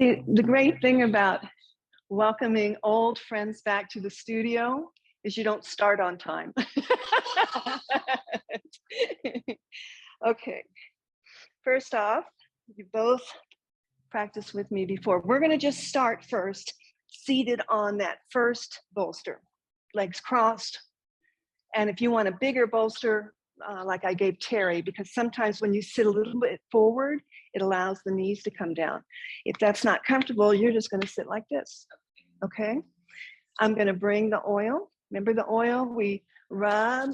See, the great thing about welcoming old friends back to the studio is you don't start on time. Okay, first off, you both practiced with me before. We're going to just start first, seated on that first bolster, legs crossed. And if you want a bigger bolster, like I gave Terry, because sometimes when you sit a little bit forward, it allows the knees to come down. If that's not comfortable, you're just going to sit like this. Okay? I'm going to bring the oil. Remember the oil? We rub,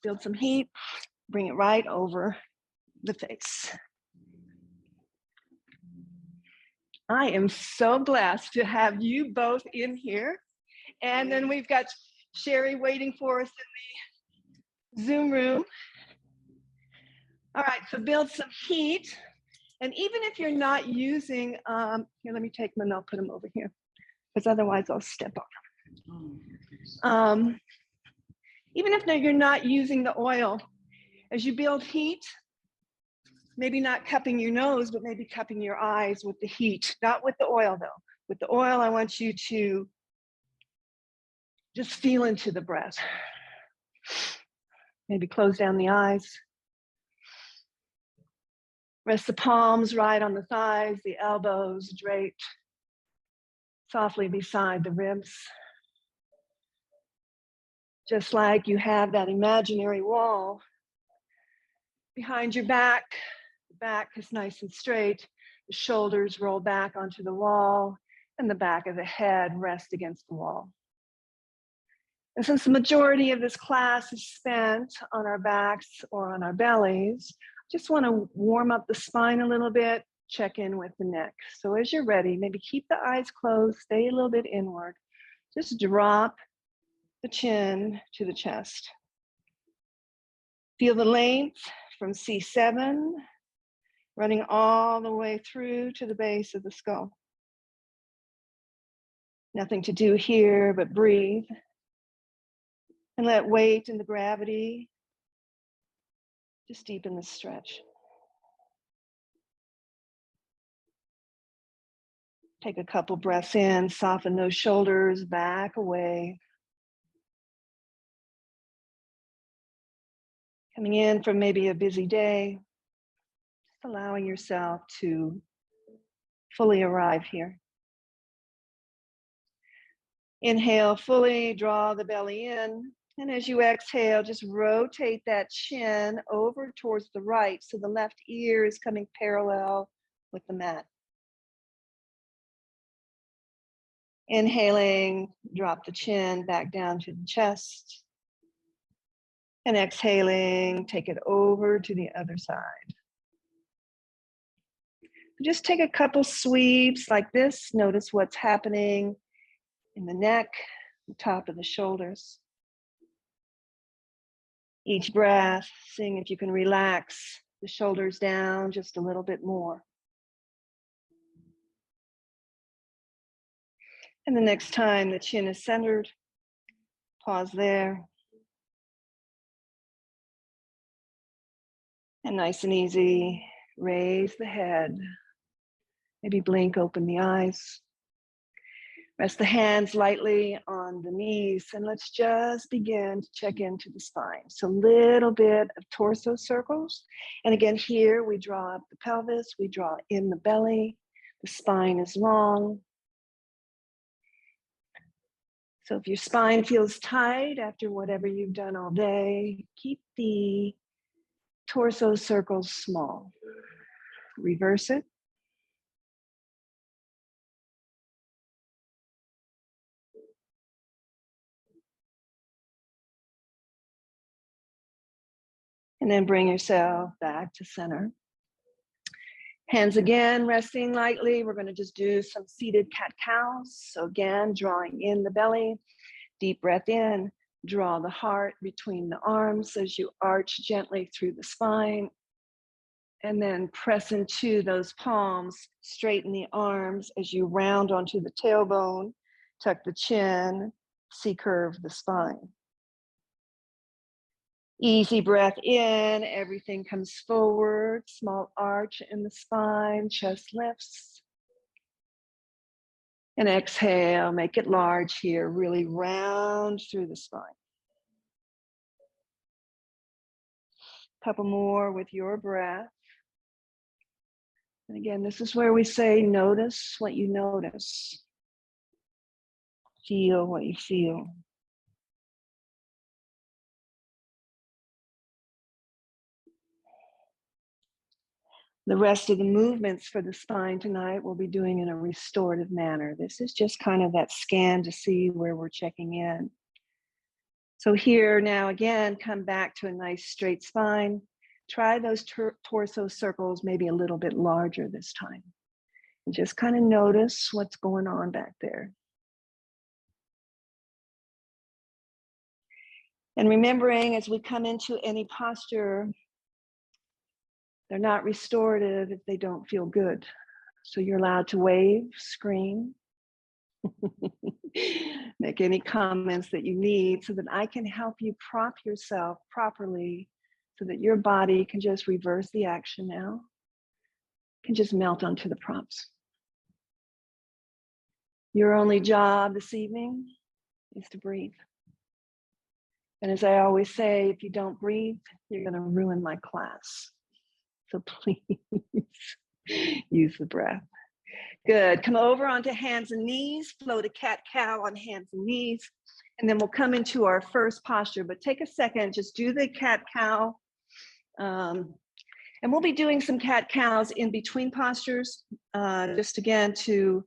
build some heat, bring it right over the face. I am so blessed to have you both in here. And then we've got Sherry waiting for us in the Zoom room. All right, so build some heat. And even if you're not using, here, let me take them and I'll put them over here, because otherwise I'll step on. Even if you're not using the oil, as you build heat, maybe not cupping your nose, but maybe cupping your eyes with the heat, not with the oil though. With the oil, I want you to just feel into the breath. Maybe close down the eyes. Rest the palms right on the thighs, the elbows draped softly beside the ribs. Just like you have that imaginary wall behind your back. The back is nice and straight. The shoulders roll back onto the wall and the back of the head rest against the wall. And since the majority of this class is spent on our backs or on our bellies, just want to warm up the spine a little bit, check in with the neck. So as you're ready, maybe keep the eyes closed, stay a little bit inward. Just drop the chin to the chest. Feel the length from C7, running all the way through to the base of the skull. Nothing to do here but breathe. And let weight and the gravity just deepen the stretch. Take a couple breaths in, soften those shoulders, back away. Coming in from maybe a busy day, just allowing yourself to fully arrive here. Inhale fully, draw the belly in. And as you exhale, just rotate that chin over towards the right so the left ear is coming parallel with the mat. Inhaling, drop the chin back down to the chest. And exhaling, take it over to the other side. Just take a couple sweeps like this. Notice what's happening in the neck, the top of the shoulders. Each breath, seeing if you can relax the shoulders down just a little bit more. And the next time the chin is centered, pause there. And nice and easy, raise the head. Maybe blink open the eyes. Rest the hands lightly on the knees, and let's just begin to check into the spine. So a little bit of torso circles. And again, here we draw up the pelvis, we draw in the belly, the spine is long. So if your spine feels tight after whatever you've done all day, keep the torso circles small. Reverse it. And then bring yourself back to center. Hands again, resting lightly. We're going to just do some seated cat-cows. So again, drawing in the belly, deep breath in, draw the heart between the arms as you arch gently through the spine. And then press into those palms, straighten the arms as you round onto the tailbone, tuck the chin, C-curve the spine. Easy breath in, everything comes forward, small arch in the spine, chest lifts. And exhale, make it large here, really round through the spine. Couple more with your breath. And again, this is where we say, notice what you notice. Feel what you feel. The rest of the movements for the spine tonight we'll be doing in a restorative manner. This is just kind of that scan to see where we're checking in. So here now again, come back to a nice straight spine. Try those torso circles maybe a little bit larger this time. And just kind of notice what's going on back there. And remembering as we come into any posture, they're not restorative if they don't feel good. So you're allowed to wave, scream, make any comments that you need so that I can help you prop yourself properly so that your body can just reverse the action now, can just melt onto the props. Your only job this evening is to breathe. And as I always say, if you don't breathe, you're going to ruin my class. So please use the breath. Good. Come over onto hands and knees. Float a cat-cow on hands and knees. And then we'll come into our first posture. But take a second, just do the cat-cow. And we'll be doing some cat-cows in between postures, just again to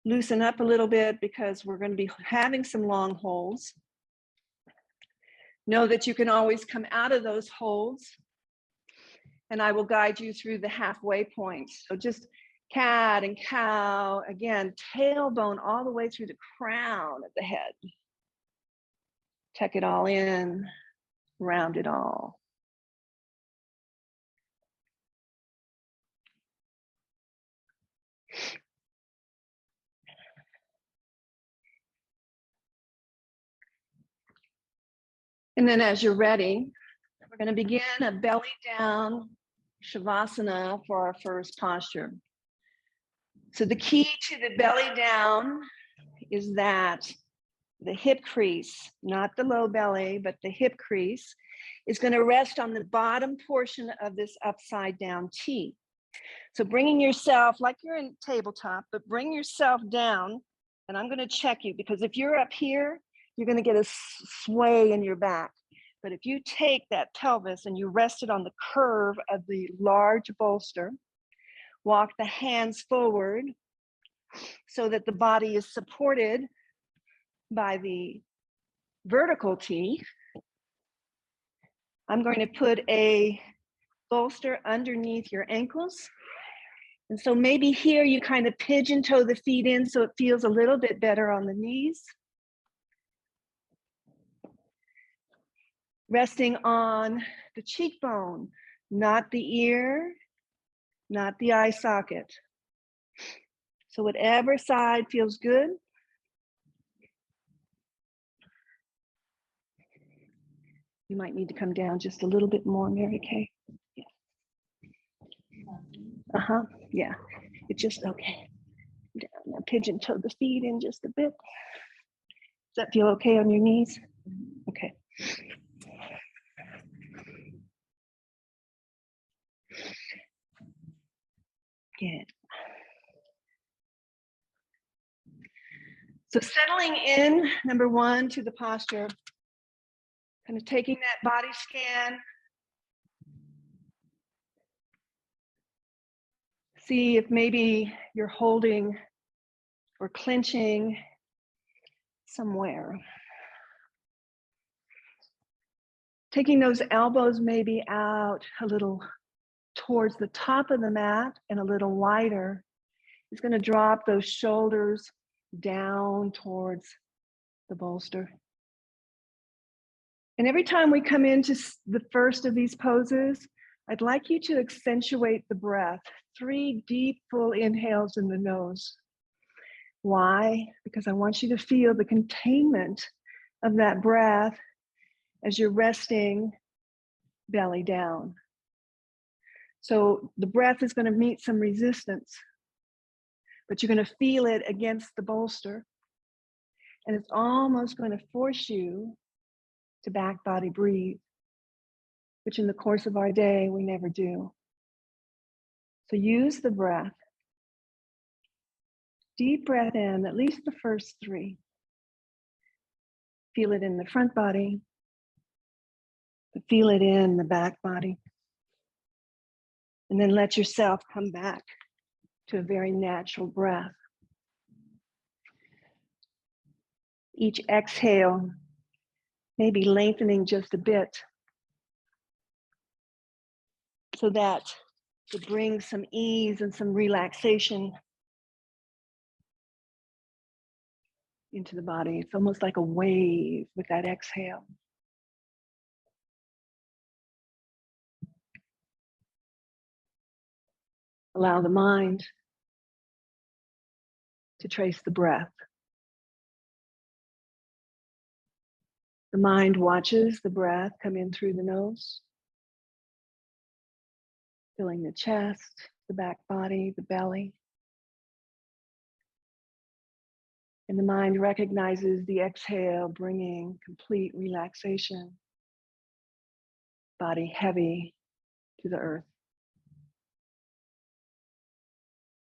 loosen up a little bit because we're going to be having some long holds. Know that you can always come out of those holds and I will guide you through the halfway point. So just cat and cow, again, tailbone all the way through the crown of the head. Tuck it all in, round it all. And then as you're ready, we're going to begin a belly down Shavasana for our first posture. So the key to the belly down is that the hip crease, not the low belly, but the hip crease, is going to rest on the bottom portion of this upside down T. So bringing yourself, like you're in tabletop, but bring yourself down, and I'm going to check you because if you're up here, you're going to get a sway in your back. But if you take that pelvis and you rest it on the curve of the large bolster, walk the hands forward so that the body is supported by the vertical T. I'm going to put a bolster underneath your ankles. And so maybe here you kind of pigeon toe the feet in so it feels a little bit better on the knees. Resting on the cheekbone, not the ear, not the eye socket. So whatever side feels good. You might need to come down just a little bit more, Mary Kay. Yeah. Yeah. It's just okay. Down. Now pigeon toe the feet in just a bit. Does that feel okay on your knees? Okay. Good. So settling in, number one, to the posture, kind of taking that body scan. See if maybe you're holding or clenching somewhere. Taking those elbows maybe out a little towards the top of the mat and a little wider is going to drop those shoulders down towards the bolster. And every time we come into the first of these poses, I'd like you to accentuate the breath. 3 deep, full inhales in the nose. Why? Because I want you to feel the containment of that breath as you're resting belly down. So the breath is going to meet some resistance. but you're going to feel it against the bolster. And it's almost going to force you to back body breathe, which in the course of our day, we never do. So use the breath. Deep breath in, at least the first 3. Feel it in the front body, but feel it in the back body. And then let yourself come back to a very natural breath. Each exhale, maybe lengthening just a bit so that it brings some ease and some relaxation into the body. It's almost like a wave with that exhale. Allow the mind to trace the breath. The mind watches the breath come in through the nose, filling the chest, the back body, the belly. And the mind recognizes the exhale, bringing complete relaxation, body heavy to the earth,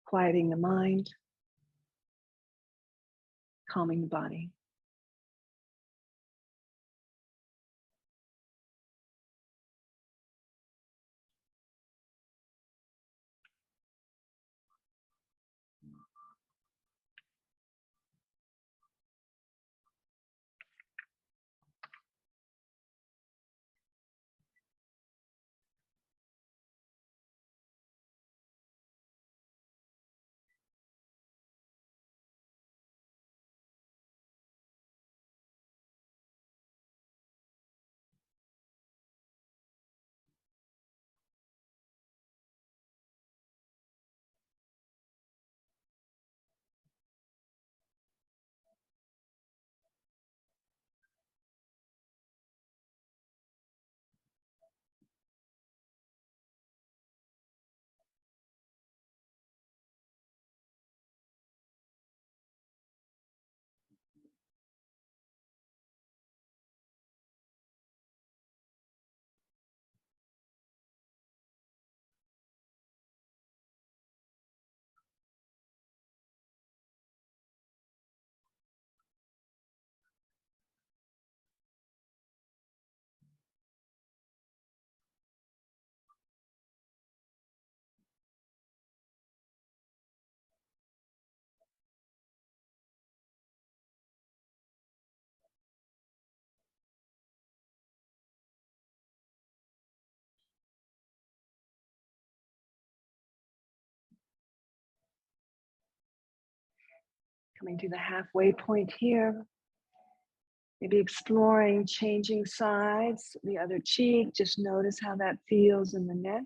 quieting the mind, calming the body. Coming to the halfway point here, maybe exploring changing sides, the other cheek, just notice how that feels in the neck.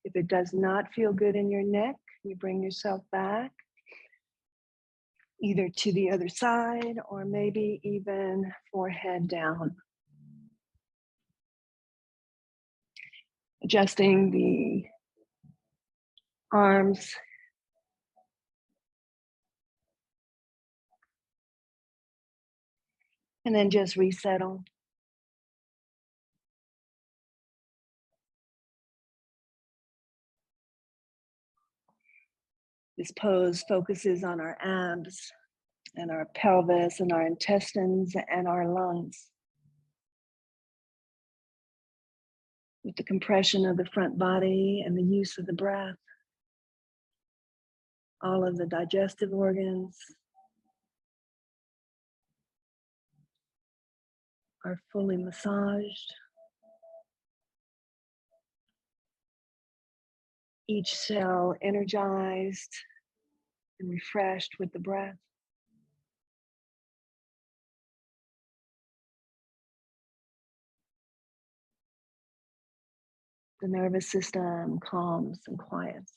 If it does not feel good in your neck, you bring yourself back, either to the other side or maybe even forehead down. Adjusting the arms. And then just resettle. This pose focuses on our abs and our pelvis and our intestines and our lungs. With the compression of the front body and the use of the breath, all of the digestive organs are fully massaged. Each cell energized and refreshed with the breath. The nervous system calms and quiets.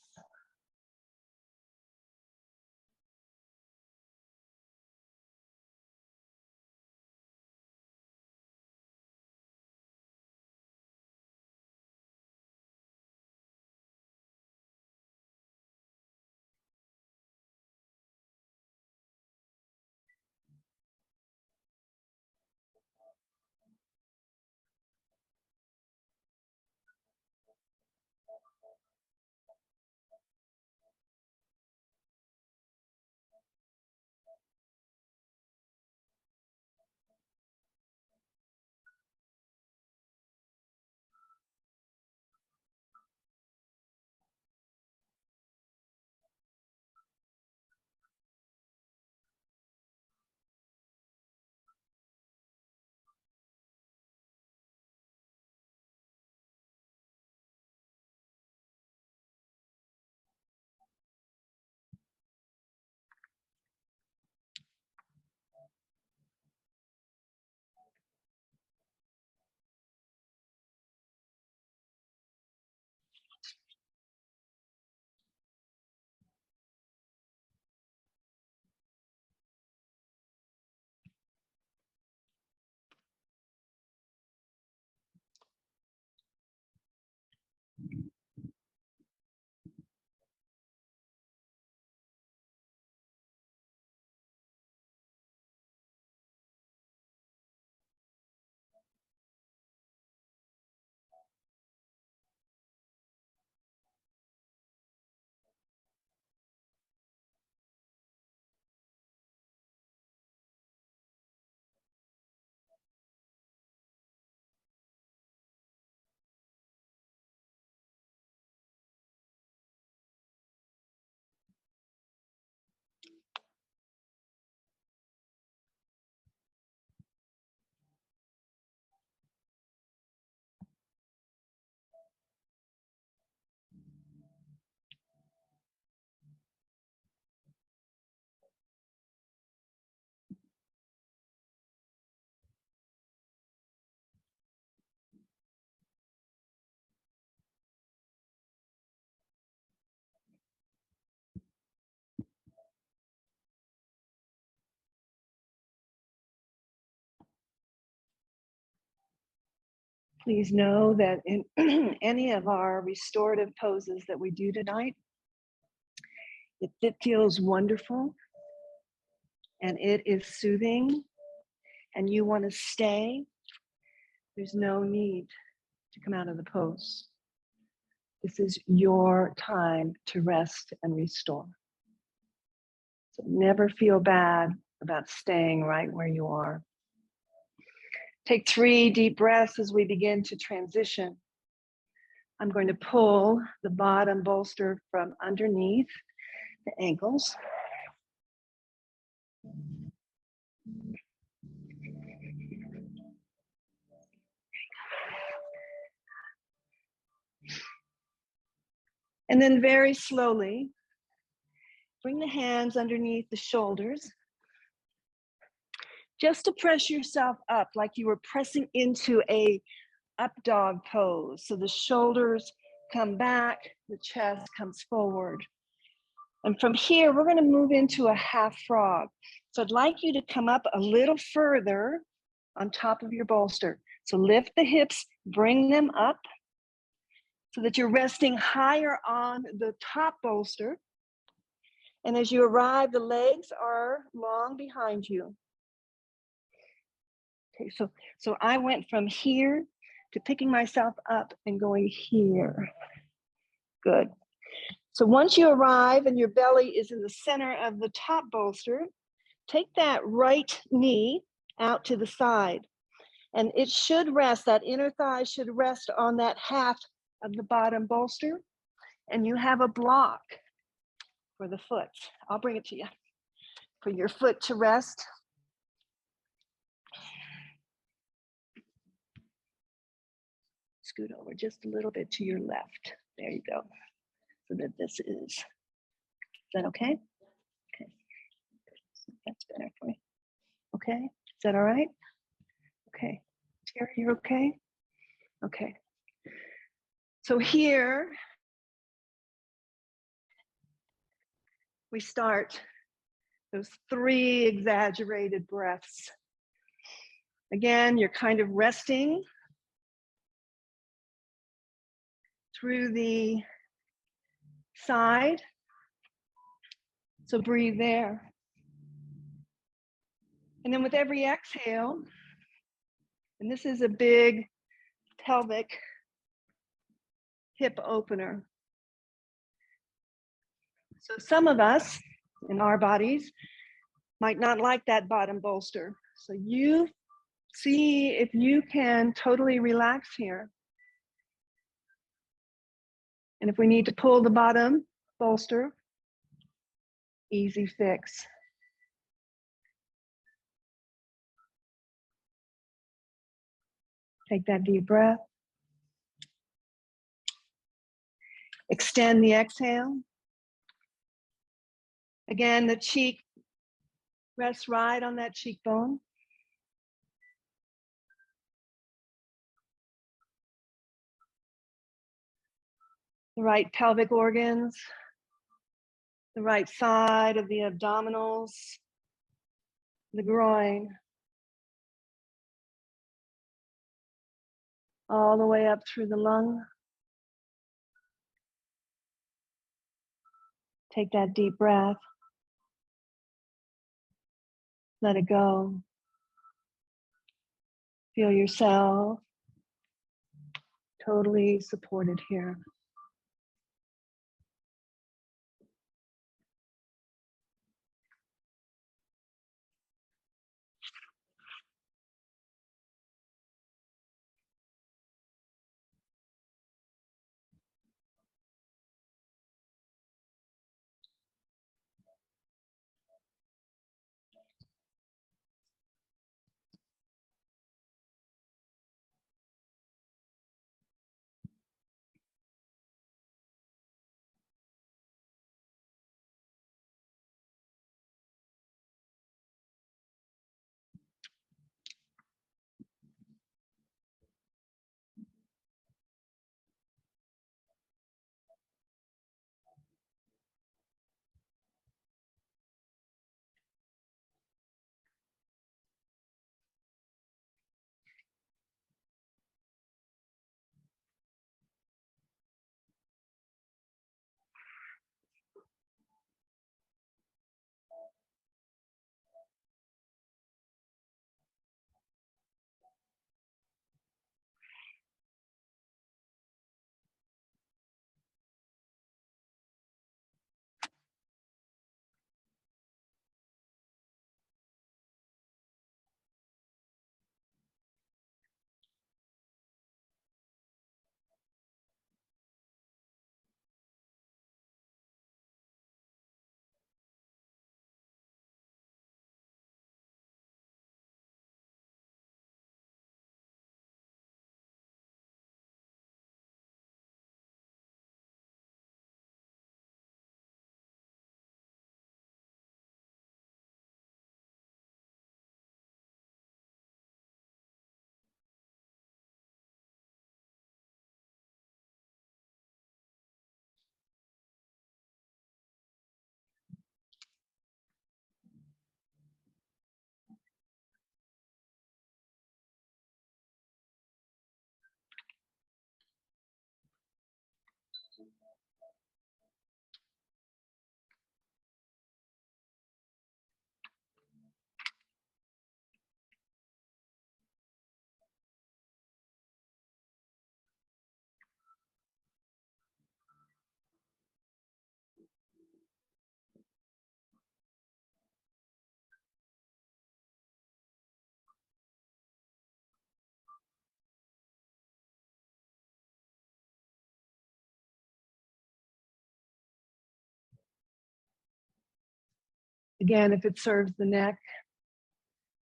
Please know that in any of our restorative poses that we do tonight, if it feels wonderful and it is soothing and you want to stay, there's no need to come out of the pose. This is your time to rest and restore. So never feel bad about staying right where you are. Take 3 deep breaths as we begin to transition. I'm going to pull the bottom bolster from underneath the ankles. And then very slowly, bring the hands underneath the shoulders, just to press yourself up like you were pressing into a up dog pose. So the shoulders come back, the chest comes forward. And from here, we're going to move into a half frog. So I'd like you to come up a little further on top of your bolster. So lift the hips, bring them up so that you're resting higher on the top bolster. And as you arrive, the legs are long behind you. Okay, so I went from here to picking myself up and going here. Good. So once you arrive and your belly is in the center of the top bolster, take that right knee out to the side. And it should rest, that inner thigh should rest on that half of the bottom bolster. And you have a block for the foot. I'll bring it to you. For your foot to rest. Scoot over just a little bit to your left. There you go. So that this is that okay? Okay. That's better for me. Okay. Is that all right? Okay. Terry, you're okay? Okay. So here we start those 3 exaggerated breaths. Again, you're kind of resting through the side. So breathe there. And then with every exhale, and this is a big pelvic hip opener. So some of us in our bodies might not like that bottom bolster. So you see if you can totally relax here. And if we need to pull the bottom bolster, easy fix. Take that deep breath. Extend the exhale. Again, the cheek rests right on that cheekbone. The right pelvic organs, the right side of the abdominals, the groin, all the way up through the lung. Take that deep breath. Let it go. Feel yourself totally supported here. Again, if it serves the neck,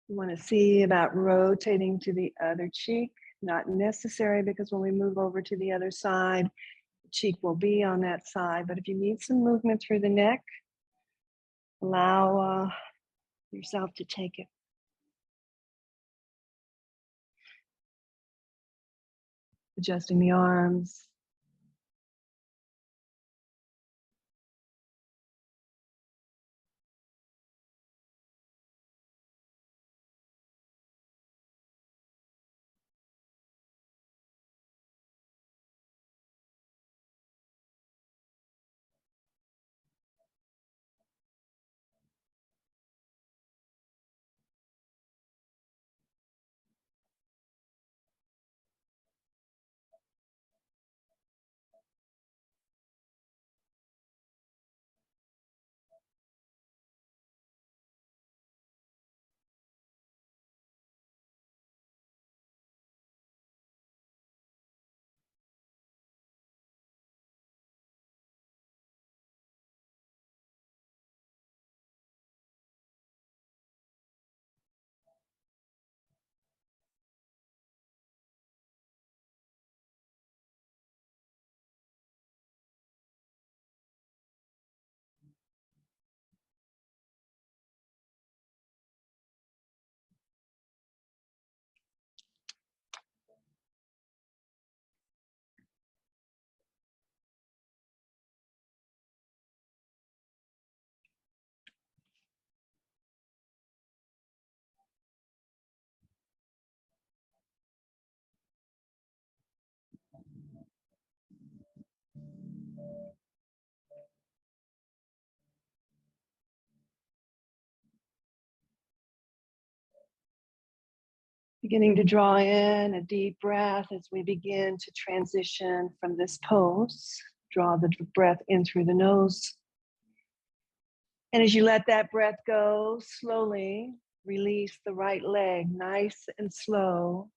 you want to see about rotating to the other cheek. Not necessary because when we move over to the other side, the cheek will be on that side. But if you need some movement through the neck, allow yourself to take it. Adjusting the arms. Beginning to draw in a deep breath as we begin to transition from this pose. Draw the breath in through the nose. And as you let that breath go, slowly release the right leg, nice and slow,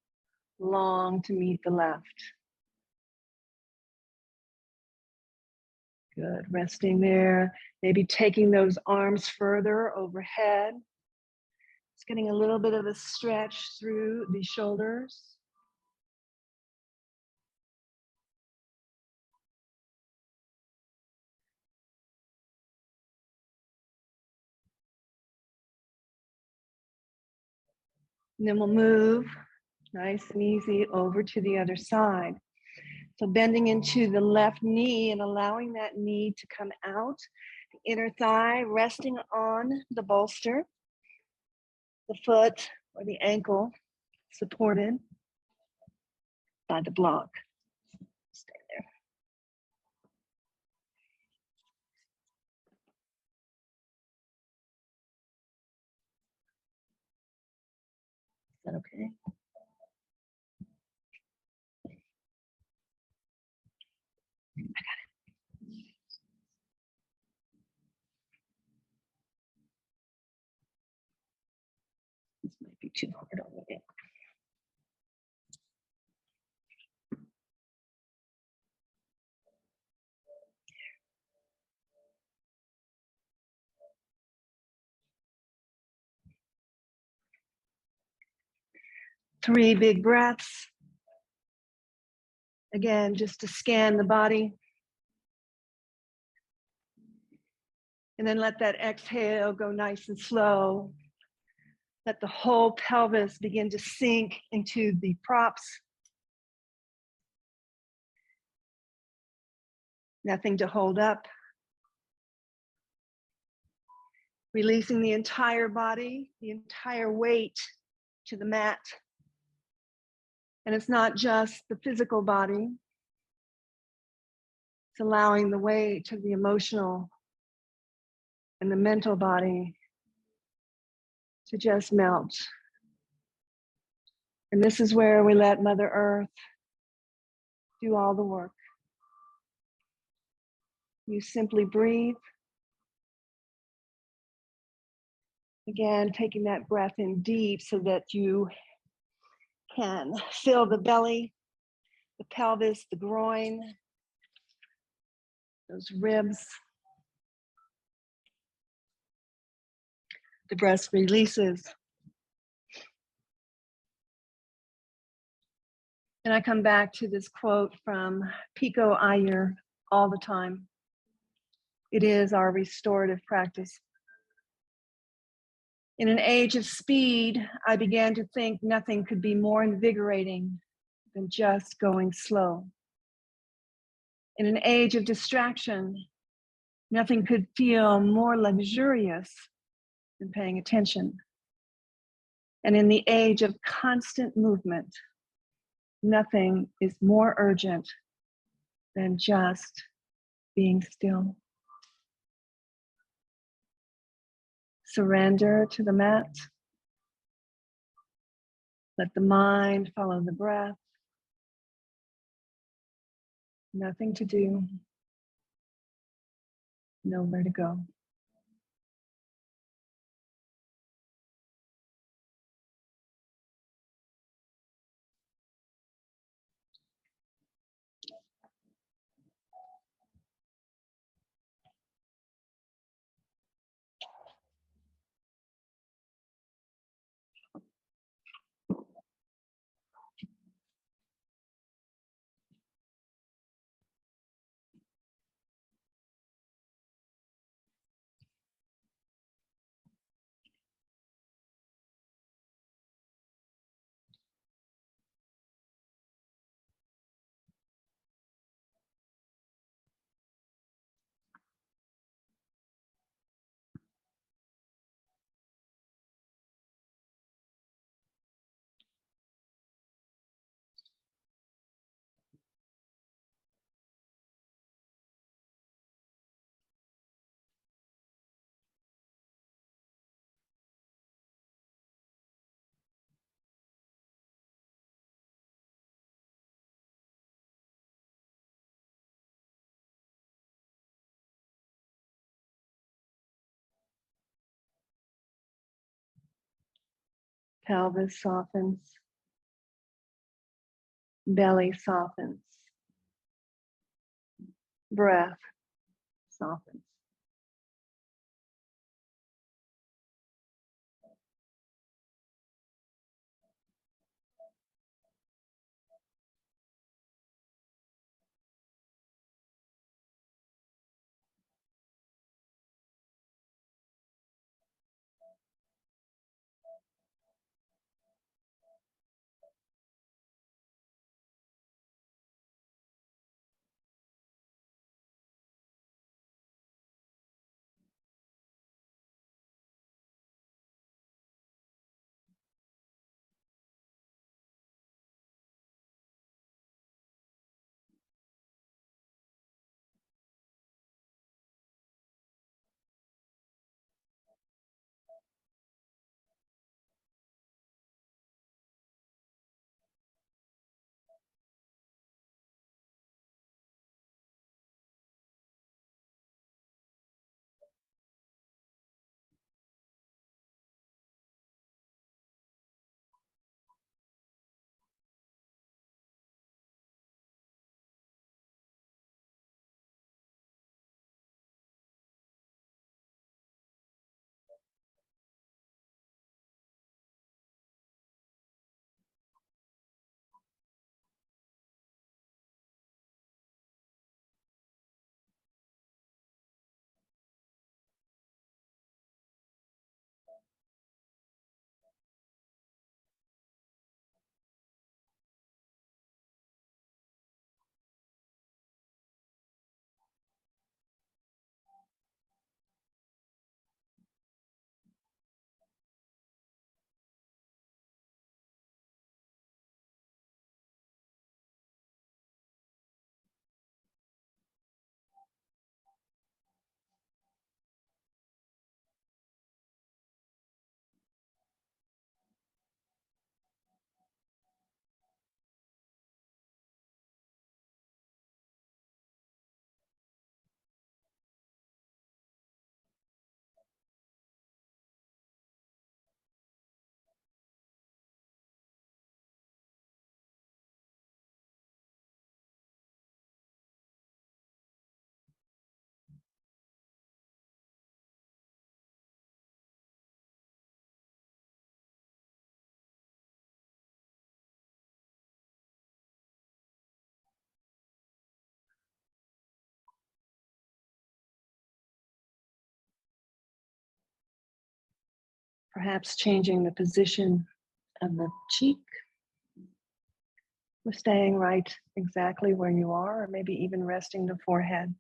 long to meet the left. Good, resting there, maybe taking those arms further overhead. Just getting a little bit of a stretch through the shoulders. And then we'll move nice and easy over to the other side. So bending into the left knee and allowing that knee to come out, the inner thigh resting on the bolster, the foot or the ankle supported by the block. Stay there. Is that okay? I got it. This might be too hard on me. 3 big breaths. Again, just to scan the body. And then let that exhale go nice and slow. Let the whole pelvis begin to sink into the props. Nothing to hold up. Releasing the entire body, the entire weight to the mat. And it's not just the physical body. It's allowing the weight to the emotional and the mental body to just melt. And this is where we let Mother Earth do all the work. You simply breathe. Again, taking that breath in deep so that you can fill the belly, the pelvis, the groin, those ribs. The breath releases. And I come back to this quote from Pico Iyer all the time. It is our restorative practice. In an age of speed, I began to think nothing could be more invigorating than just going slow. In an age of distraction, nothing could feel more luxurious than paying attention. And in the age of constant movement, nothing is more urgent than just being still. Surrender to the mat. Let the mind follow the breath. Nothing to do, nowhere to go. Pelvis softens, belly softens, breath softens. Perhaps changing the position of the cheek, or staying right exactly where you are, or maybe even resting the forehead.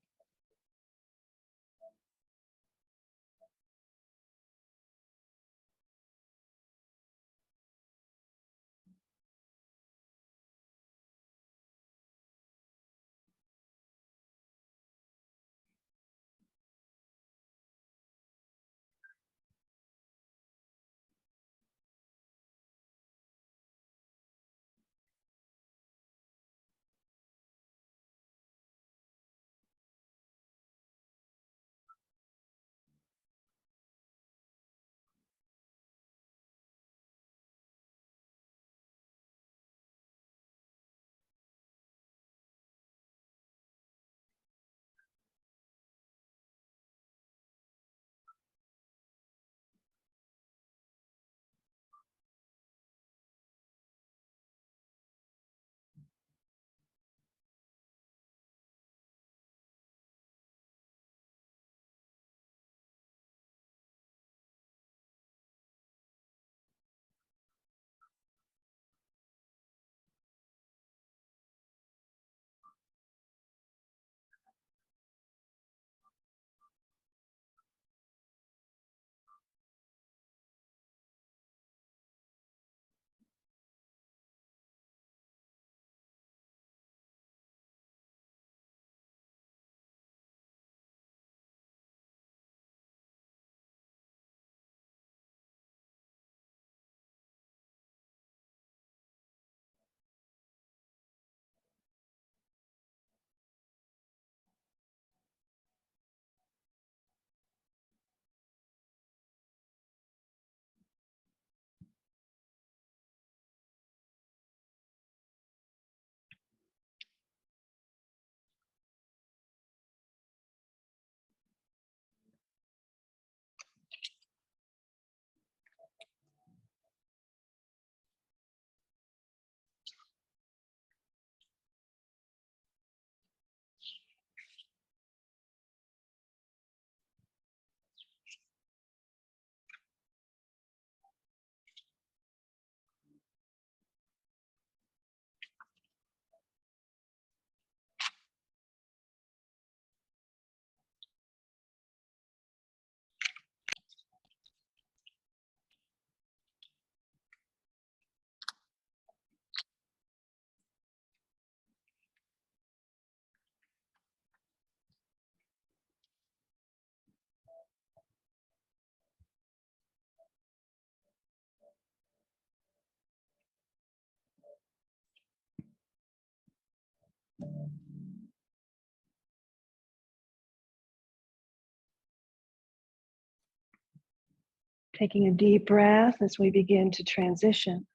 Taking a deep breath as we begin to transition,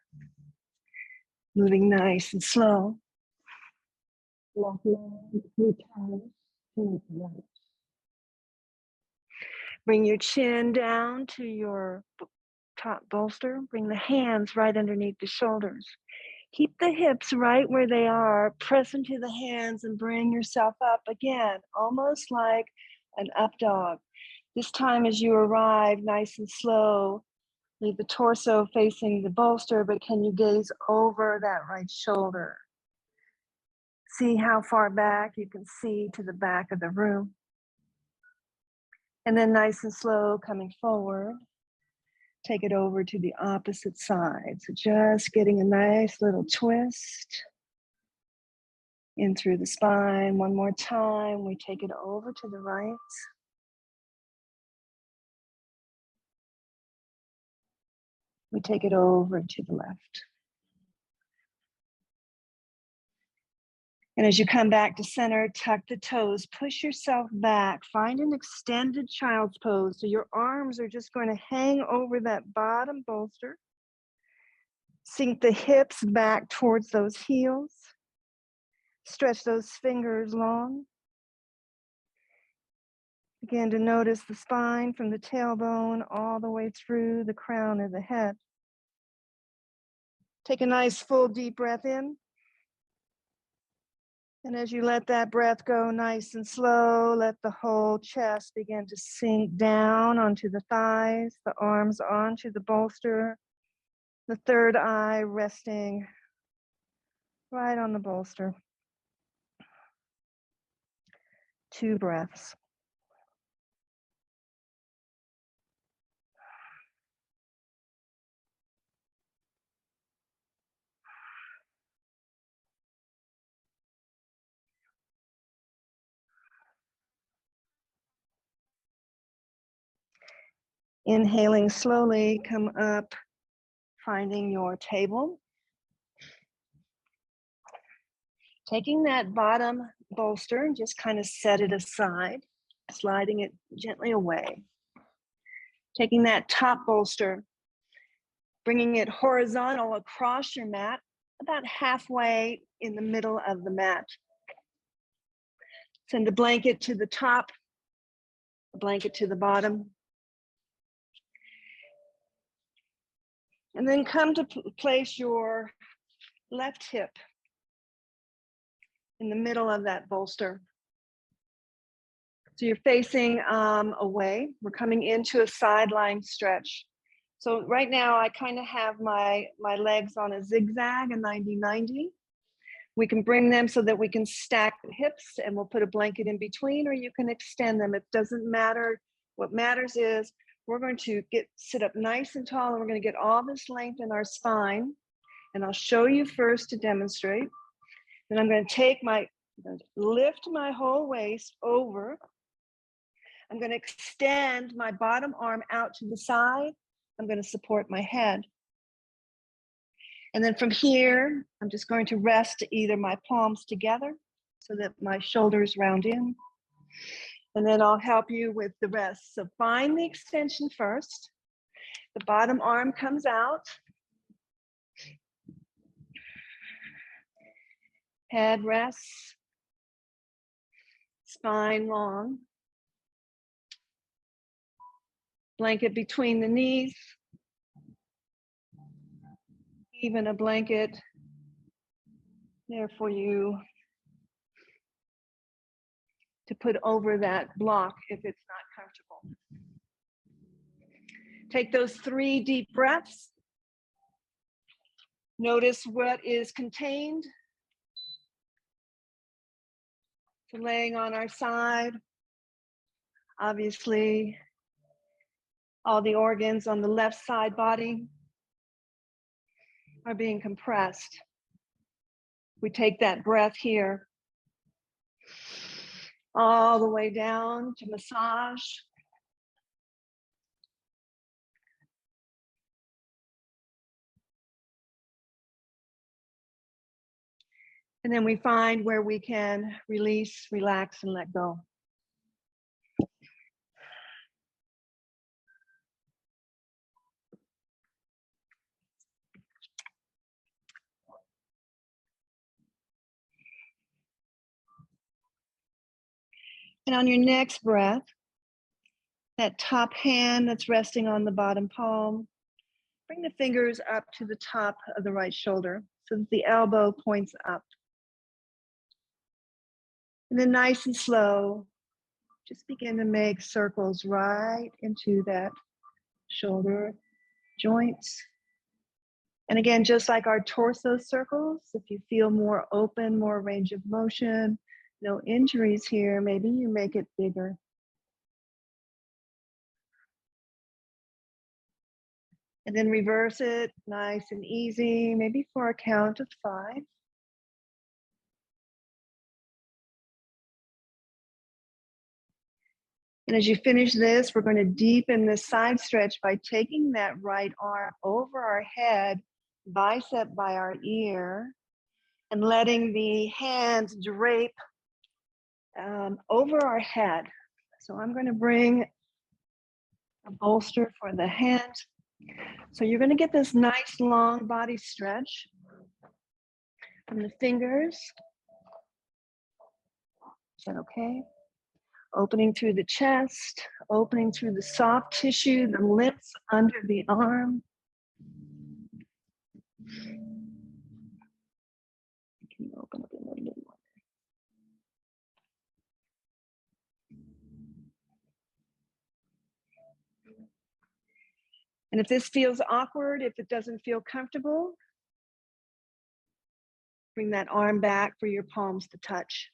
moving nice and slow. Left leg 3 times to the right. Bring your chin down to your top bolster. Bring the hands right underneath the shoulders. Keep the hips right where they are. Press into the hands and bring yourself up again, almost like an up dog. This time as you arrive, nice and slow, leave the torso facing the bolster, but can you gaze over that right shoulder? See how far back you can see to the back of the room. And then nice and slow, coming forward, take it over to the opposite side. So just getting a nice little twist in through the spine. One more time, we take it over to the right. We take it over to the left. And as you come back to center, tuck the toes, push yourself back, find an extended child's pose. So your arms are just going to hang over that bottom bolster. Sink the hips back towards those heels. Stretch those fingers long. Begin to notice the spine from the tailbone all the way through the crown of the head. Take a nice full deep breath in. And as you let that breath go nice and slow, let the whole chest begin to sink down onto the thighs, the arms onto the bolster, the third eye resting right on the bolster. 2 breaths. Inhaling slowly, come up, finding your table. Taking that bottom bolster and just kind of set it aside, sliding it gently away. Taking that top bolster, bringing it horizontal across your mat, about halfway in the middle of the mat. Send the blanket to the top, the blanket to the bottom. And then come to place your left hip in the middle of that bolster. So you're facing away. We're coming into a side lying stretch. So right now I kind of have my legs on a zigzag, a 90-90. We can bring them so that we can stack the hips and we'll put a blanket in between, or you can extend them. It doesn't matter. What matters is we're going to sit up nice and tall, and we're going to get all this length in our spine. And I'll show you first to demonstrate. Then I'm going to lift my whole waist over. I'm going to extend my bottom arm out to the side. I'm going to support my head. And then from here, I'm just going to rest either my palms together so that my shoulders round in. And then I'll help you with the rest. So find the extension first. The bottom arm comes out. Head rests. Spine long. Blanket between the knees. Even a blanket there for you to put over that block if it's not comfortable. Take those 3 deep breaths. Notice what is contained. So laying on our side, obviously all the organs on the left side body are being compressed. We take that breath here all the way down to massage. And then we find where we can release, relax, and let go. And on your next breath, that top hand that's resting on the bottom palm, bring the fingers up to the top of the right shoulder so that the elbow points up. And then nice and slow, just begin to make circles right into that shoulder joints. And again, just like our torso circles, if you feel more open, more range of motion, no injuries here, maybe you make it bigger. And then reverse it, nice and easy, maybe for a count of 5. And as you finish this, we're going to deepen this side stretch by taking that right arm over our head, bicep by our ear, and letting the hands drape over our head. So I'm going to bring a bolster for the hand. So you're going to get this nice long body stretch from the fingers. Is that okay? Opening through the chest, opening through the soft tissue, the lips under the arm. Can you open up a little bit more? And if this feels awkward, if it doesn't feel comfortable, bring that arm back for your palms to touch.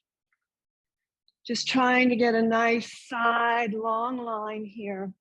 Just trying to get a nice side long line here.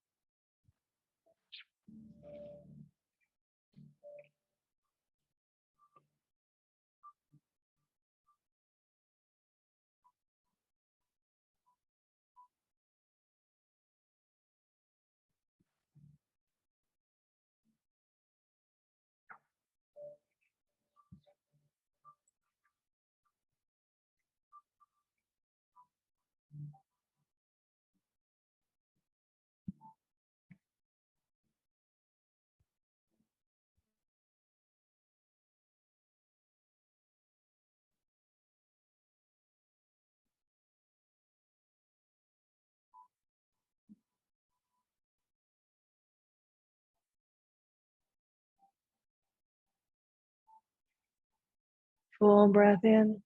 Full breath in.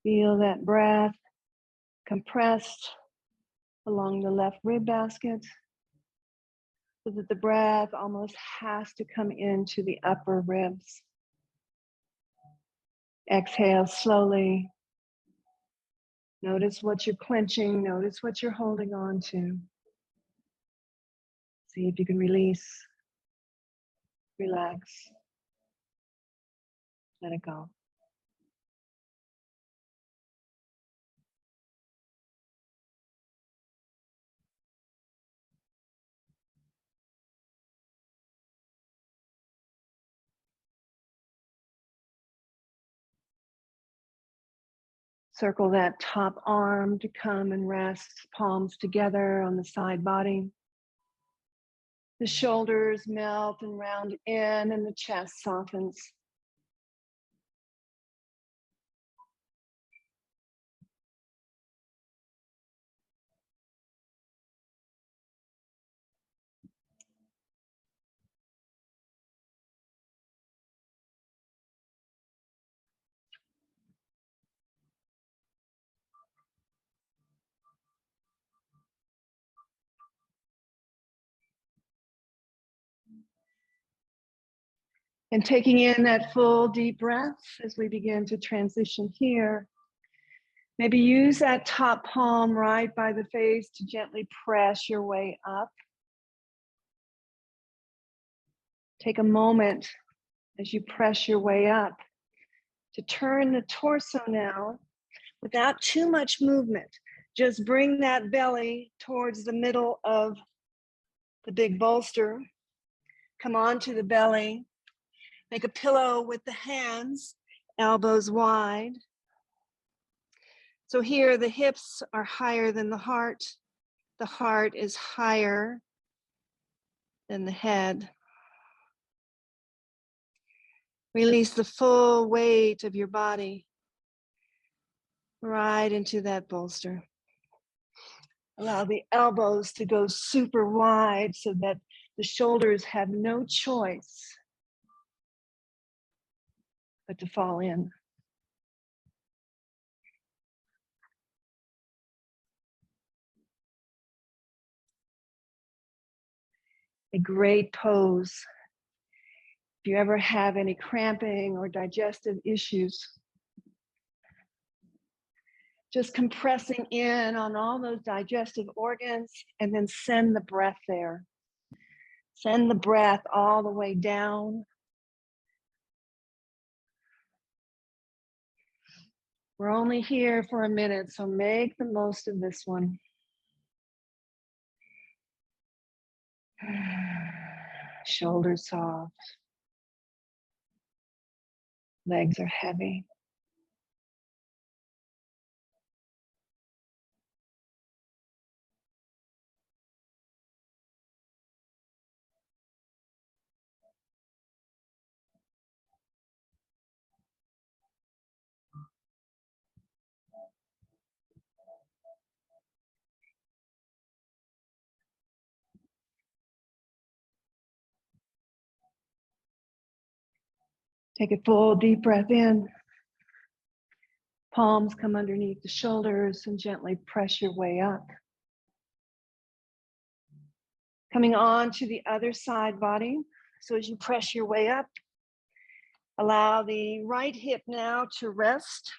Feel that breath compressed along the left rib basket, so that the breath almost has to come into the upper ribs. Exhale slowly. Notice what you're clenching. Notice what you're holding on to. See if you can release, relax, let it go. Circle that top arm to come and rest, palms together on the side body. The shoulders melt and round in, and the chest softens. And taking in that full deep breath as we begin to transition here. Maybe use that top palm right by the face to gently press your way up. Take a moment as you press your way up to turn the torso now without too much movement. Just bring that belly towards the middle of the big bolster. Come onto the belly. Make a pillow with the hands, elbows wide. So here the hips are higher than the heart. The heart is higher than the head. Release the full weight of your body right into that bolster. Allow the elbows to go super wide so that the shoulders have no choice but to fall in. A great pose. If you ever have any cramping or digestive issues, just compressing in on all those digestive organs and then send the breath there. Send the breath all the way down. We're only here for a minute, so make the most of this one. Shoulders soft. Legs are heavy. Take a full deep breath in. Palms come underneath the shoulders and gently press your way up. Coming on to the other side body. So as you press your way up, allow the right hip now to rest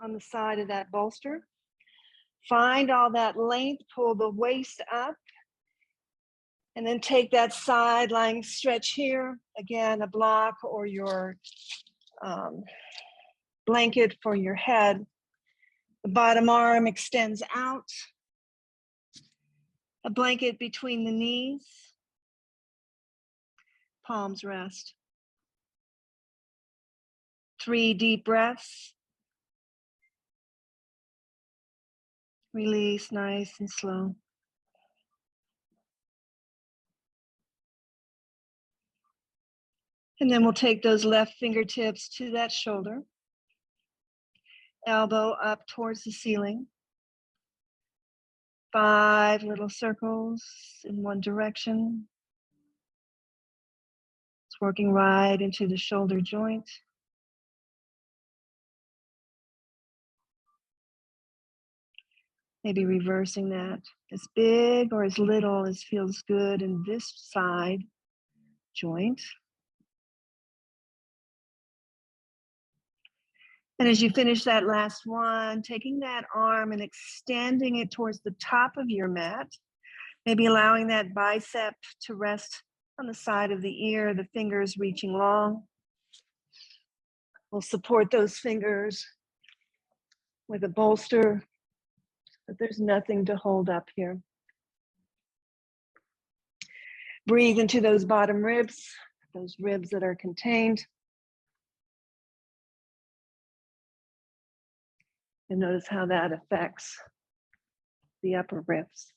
on the side of that bolster. Find all that length, pull the waist up, and then take that side lying stretch here. Again, a block or your blanket for your head. The bottom arm extends out. A blanket between the knees. Palms rest. 3 deep breaths. Release nice and slow. And then we'll take those left fingertips to that shoulder. Elbow up towards the ceiling. 5 little circles in one direction. It's working right into the shoulder joint. Maybe reversing that. As big or as little as feels good in this side joint. And as you finish that last one, taking that arm and extending it towards the top of your mat, maybe allowing that bicep to rest on the side of the ear, the fingers reaching long. We'll support those fingers with a bolster, but there's nothing to hold up here. Breathe into those bottom ribs, those ribs that are contained. And notice how that affects the upper ribs.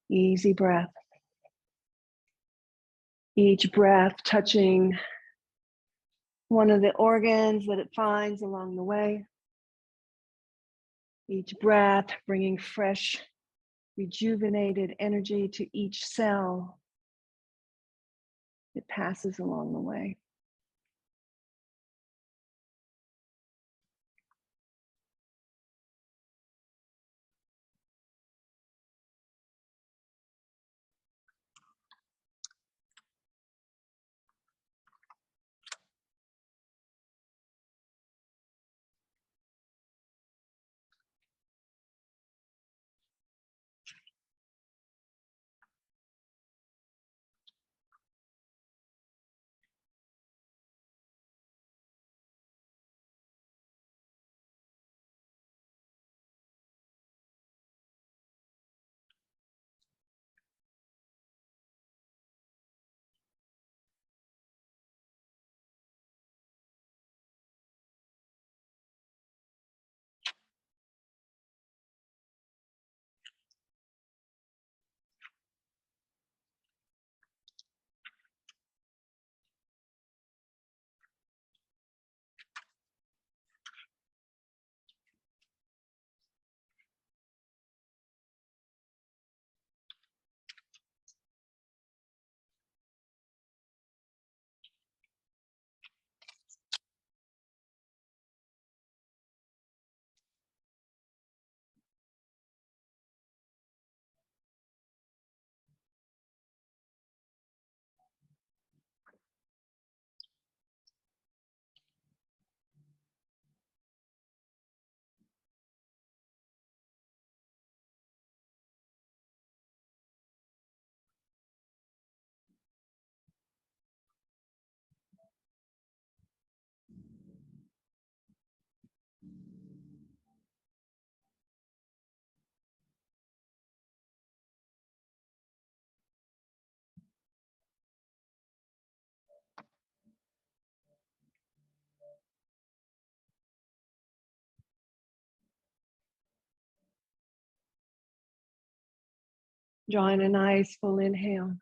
Easy breath. Each breath touching one of the organs that it finds along the way. Each breath bringing fresh, rejuvenated energy to each cell that passes along the way. Drawing a nice full inhale.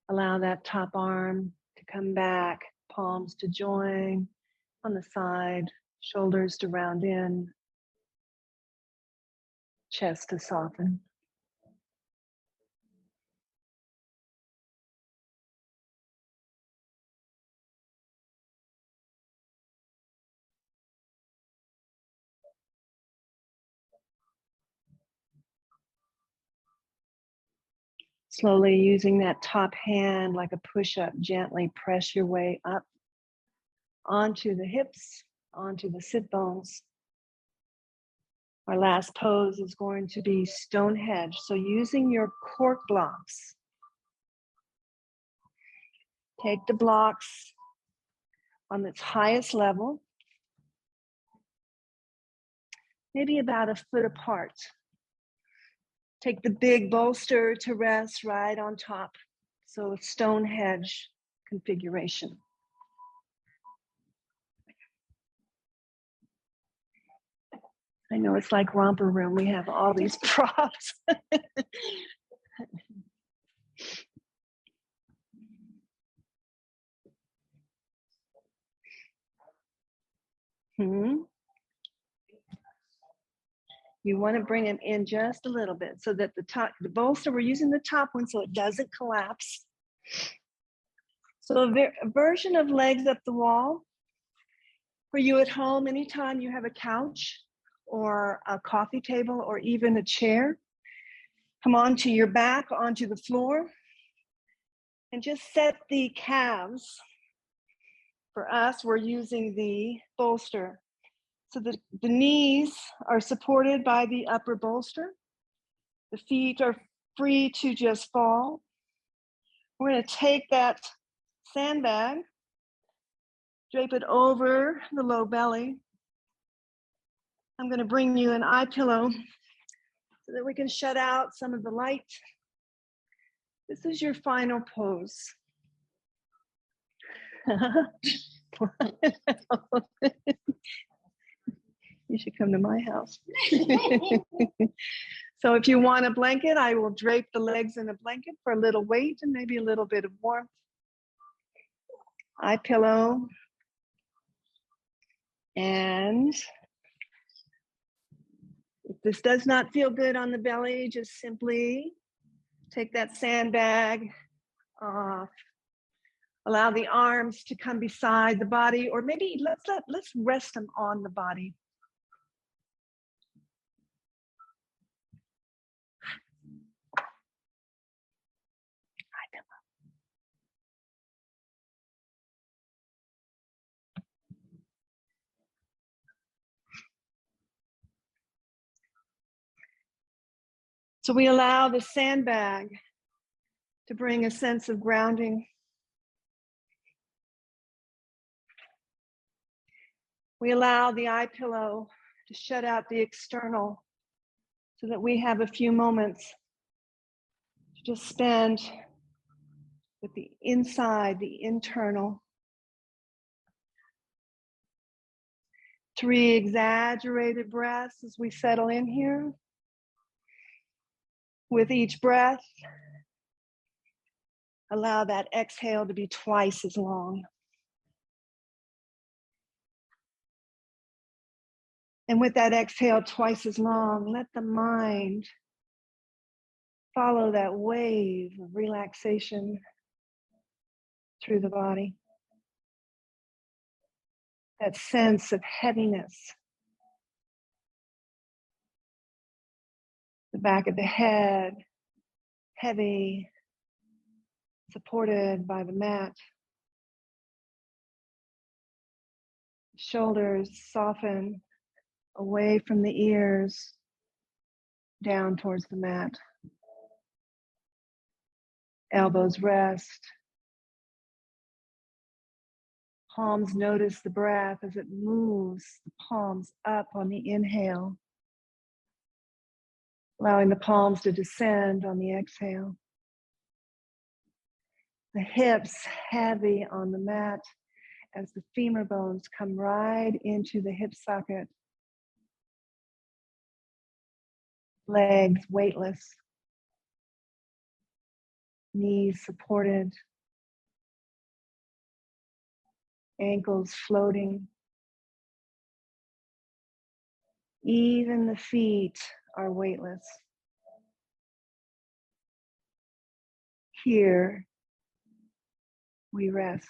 Allow that top arm to come back palms to join on the side, shoulders to round in, chest to soften. Slowly using that top hand like a push-up, gently press your way up onto the hips, onto the sit bones. Our last pose is going to be Stonehenge. So using your cork blocks, take the blocks on its highest level, maybe about a foot apart. Take the big bolster to rest right on top. So a Stonehenge configuration. I know it's like romper room. We have all these props. You want to bring them in just a little bit so that the bolster, we're using the top one so it doesn't collapse. So a version of legs up the wall. For you at home, anytime you have a couch or a coffee table or even a chair, come onto your back, onto the floor, and just set the calves. For us, we're using the bolster. So the knees are supported by the upper bolster. The feet are free to just fall. We're going to take that sandbag, drape it over the low belly. I'm going to bring you an eye pillow so that we can shut out some of the light. This is your final pose. You should come to my house. So if you want a blanket, I will drape the legs in a blanket for a little weight and maybe a little bit of warmth. Eye pillow. And if this does not feel good on the belly, just simply take that sandbag off. Allow the arms to come beside the body, or maybe let's rest them on the body. So we allow the sandbag to bring a sense of grounding. We allow the eye pillow to shut out the external so that we have a few moments to just spend with the inside, the internal. 3 exaggerated breaths as we settle in here. With each breath, allow that exhale to be twice as long. And with that exhale twice as long, let the mind follow that wave of relaxation through the body. That sense of heaviness. The back of the head, heavy, supported by the mat. Shoulders soften away from the ears, down towards the mat. Elbows rest. Palms notice the breath as it moves the palms up on the inhale, allowing the palms to descend on the exhale. The hips heavy on the mat as the femur bones come right into the hip socket. Legs weightless. Knees supported. ankles floating. Even the feet are weightless. Here we rest.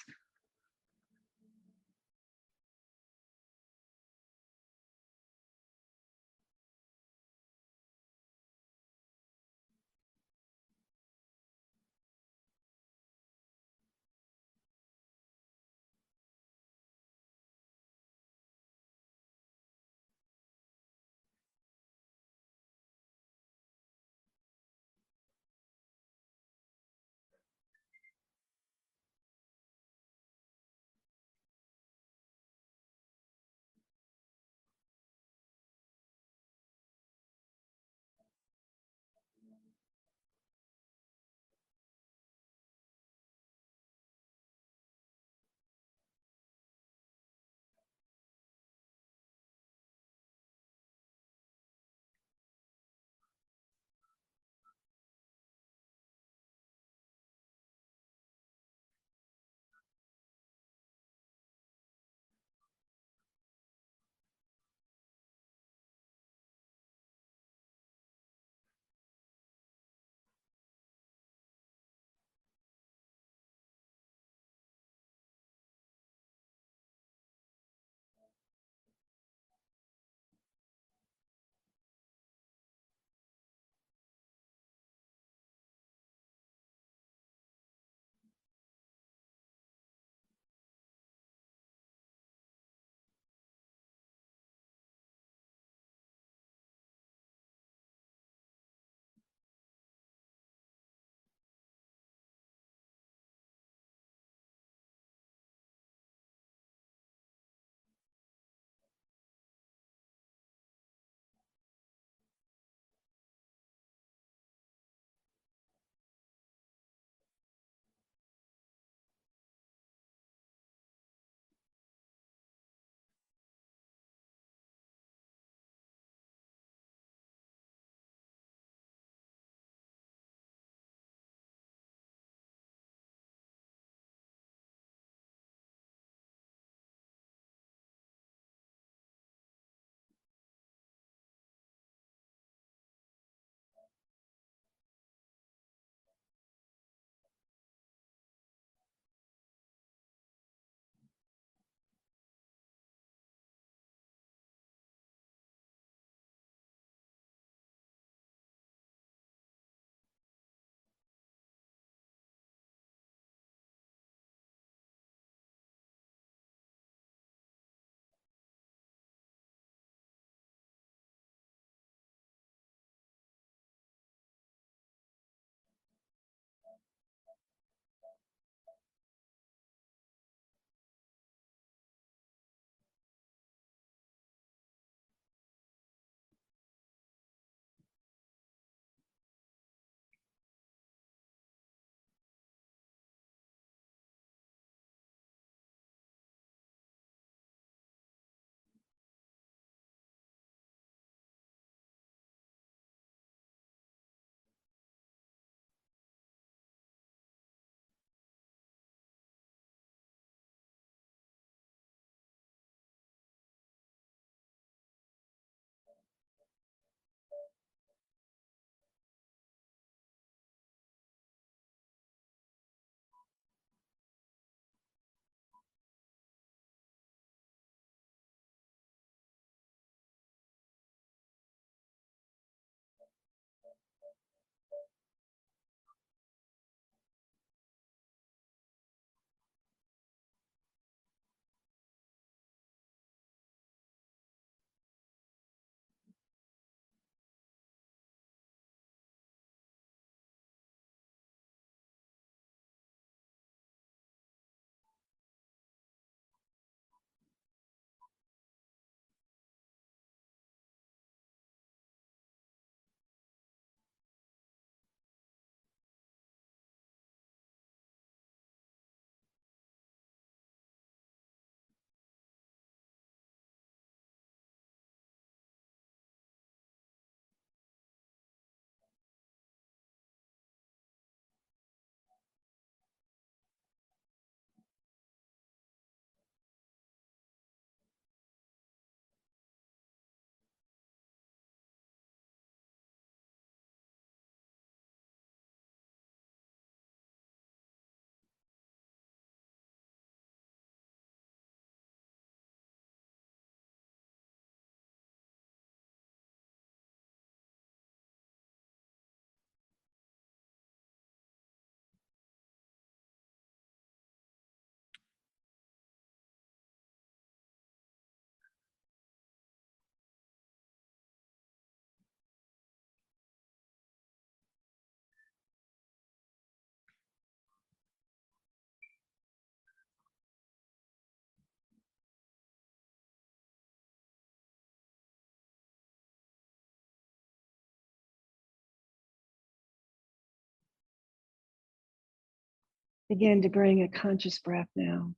Begin to bring a conscious breath now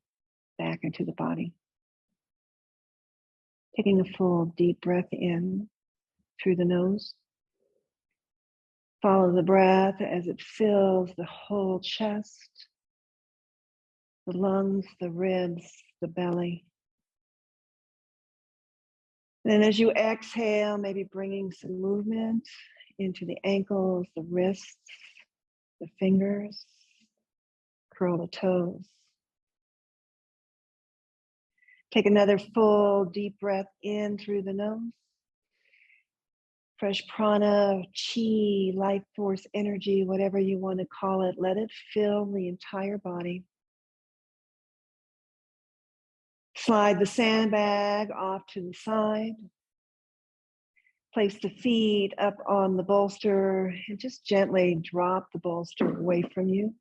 back into the body. Taking a full deep breath in through the nose. Follow the breath as it fills the whole chest, the lungs, the ribs, the belly. Then as you exhale, maybe bringing some movement into the ankles, the wrists, the fingers, curl the toes. Take another full deep breath in through the nose. Fresh prana, chi, life force, energy, whatever you want to call it, let it fill the entire body. Slide the sandbag off to the side. Place the feet up on the bolster and just gently drop the bolster away from you.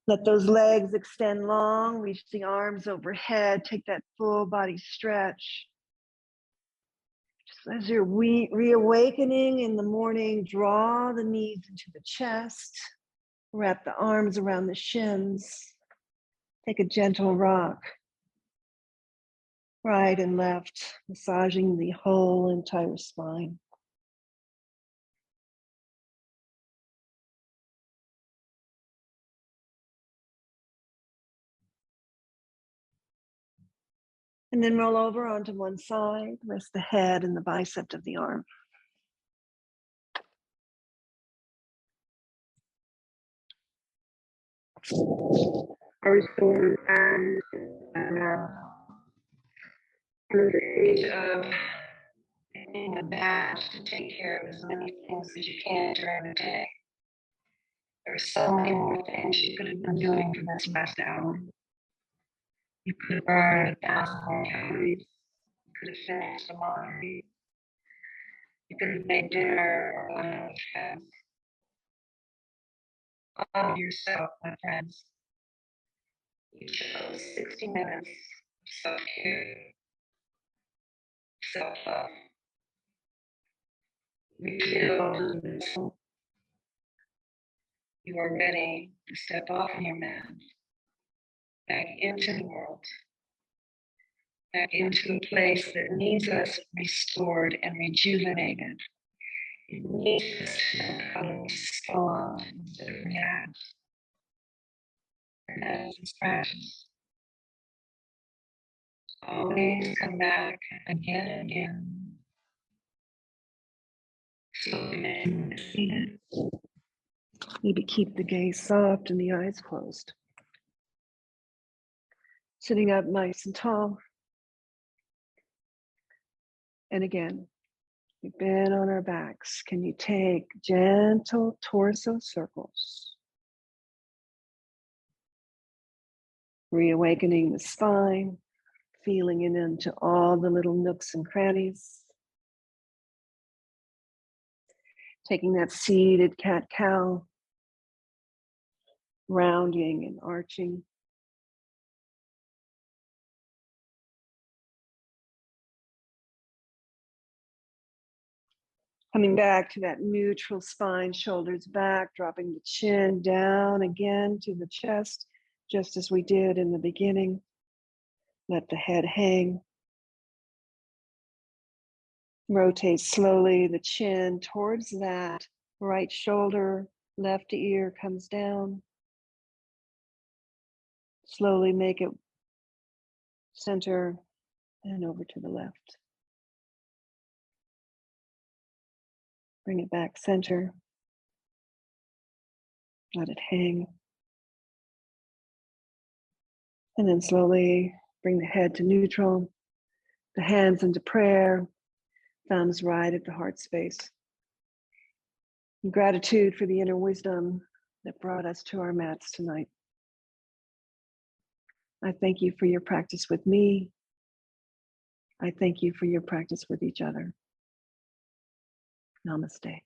Let those legs extend long, reach the arms overhead, take that full body stretch. Just as you're reawakening in the morning, draw the knees into the chest, wrap the arms around the shins, take a gentle rock, right and left, massaging the whole entire spine. And then roll over onto one side, rest the head and the bicep of the arm. Restorative and the stage of being a batch to take care of as many things as you can during the day. There are so many more things you could have been doing for this last hour. You could have burned 1,000 more calories. You could have finished the laundry. You could have made dinner or gone out fast. Honor yourself, my friends. You chose 60 minutes of self-care, self-love. Rebuild the soul. You are ready to step off your mat, back into the world, back into a place that needs us restored and rejuvenated. It needs us to know how to respond instead of react. And that is practice. Always come back again and again. Maybe keep the gaze soft and the eyes closed. Sitting up nice and tall. And again, we've been on our backs. Can you take gentle torso circles? Reawakening the spine, feeling it into all the little nooks and crannies. Taking that seated cat-cow, rounding and arching. Coming back to that neutral spine, shoulders back, dropping the chin down again to the chest, just as we did in the beginning. Let the head hang. Rotate slowly the chin towards that right shoulder, left ear comes down. Slowly make it center and over to the left. Bring it back center. Let it hang. And then slowly bring the head to neutral, the hands into prayer, thumbs right at the heart space. And gratitude for the inner wisdom that brought us to our mats tonight. I thank you for your practice with me. I thank you for your practice with each other. Namaste.